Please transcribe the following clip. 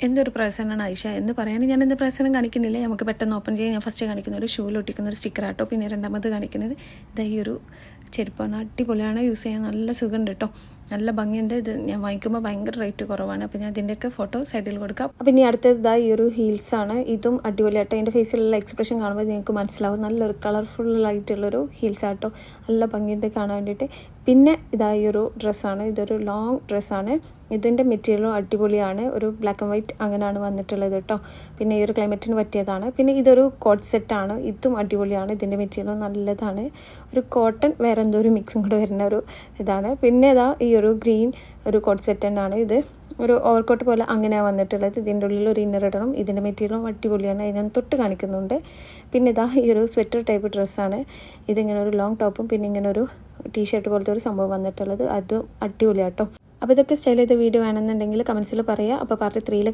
എന്തൊരു പ്രസനാണ് ഐഷ എന്ന് പറയുകയാണെങ്കിൽ ഞാൻ എന്ത് പ്രസനം കാണിക്കുന്നില്ല. നമുക്ക് പെട്ടെന്ന് ഓപ്പൺ ചെയ്യാൻ ഞാൻ ഫസ്റ്റ് കാണിക്കുന്ന ഒരു ഷൂവിൽ ഒട്ടിക്കുന്ന ഒരു സ്റ്റിക്കർ ആട്ടോ. പിന്നെ രണ്ടാമത് കാണിക്കുന്നത് ഇതാ ഈ ഒരു ചെരുപ്പാണ്. അടിപൊളിയാണ്, യൂസ് ചെയ്യാൻ നല്ല സുഖമുണ്ട് കേട്ടോ, നല്ല ഭംഗിയുണ്ട്. ഇത് ഞാൻ വാങ്ങിക്കുമ്പോൾ ഭയങ്കര റേറ്റ് കുറവാണ്. അപ്പോൾ ഞാൻ ഇതിൻ്റെയൊക്കെ ഫോട്ടോ സൈഡിൽ കൊടുക്കാം. അപ്പോൾ ഇനി അടുത്തത് ഇതാ ഈ ഒരു ഹീൽസാണ്. ഇതും അടിപൊളിയാട്ടോ. എൻ്റെ ഫേസിലുള്ള എക്സ്പ്രഷൻ കാണുമ്പോൾ നിങ്ങൾക്ക് മനസ്സിലാവും നല്ലൊരു കളർഫുള്ളായിട്ടുള്ളൊരു ഹീൽസ് ആട്ടോ. നല്ല ഭംഗിയുണ്ട് കാണാൻ വേണ്ടിയിട്ട്. പിന്നെ ഇതാ ഈ ഒരു ഡ്രസ്സാണ്. ഇതൊരു ലോങ് ഡ്രസ്സാണ്. ഇതിൻ്റെ മെറ്റീരിയലും അടിപൊളിയാണ്. ഒരു ബ്ലാക്ക് ആൻഡ് വൈറ്റ് അങ്ങനെയാണ് വന്നിട്ടുള്ളത് കേട്ടോ. പിന്നെ ഈ ഒരു ക്ലൈമറ്റിന് പറ്റിയതാണ്. പിന്നെ ഇതൊരു കോട്ട് സെറ്റാണ്. ഇതും അടിപൊളിയാണ്. ഇതിൻ്റെ മെറ്റീരിയലും നല്ലതാണ്. ഒരു കോട്ടൺ വേറെ എന്തോ ഒരു മിക്സും കൂടെ വരുന്ന ഒരു ഇതാണ്. പിന്നെ ഇതാ ഈ ഒരു ഗ്രീൻ ഒരു കോട്ട് സെറ്റ് തന്നെയാണ്. ഇത് ഒരു ഓവർകോട്ട് പോലെ അങ്ങനെയാണ് വന്നിട്ടുള്ളത്. ഇതിൻ്റെ ഉള്ളിൽ ഒരു ഇന്നർ ഇടണം. ഇതിൻ്റെ മെറ്റീരിയലും അടിപൊളിയാണ്. ഞാൻ തൊട്ട് കാണിക്കുന്നുണ്ട്. പിന്നെ ഇതാ ഈ ഒരു സ്വെറ്റർ ടൈപ്പ് ഡ്രസ്സാണ്. ഇതിങ്ങനെ ഒരു ലോങ് ടോപ്പും പിന്നെ ഇങ്ങനെ ഒരു ടീഷർട്ട് പോലത്തെ ഒരു സംഭവം വന്നിട്ടുള്ളത്. അതും അടിപൊളിയാട്ടോ. അപ്പോൾ ഇതൊക്കെ സ്റ്റൈൽ ചെയ്ത വീഡിയോ വേണമെന്നുണ്ടെങ്കിൽ കമൻസിൽ പറയുക. അപ്പോൾ പാർട്ട് 3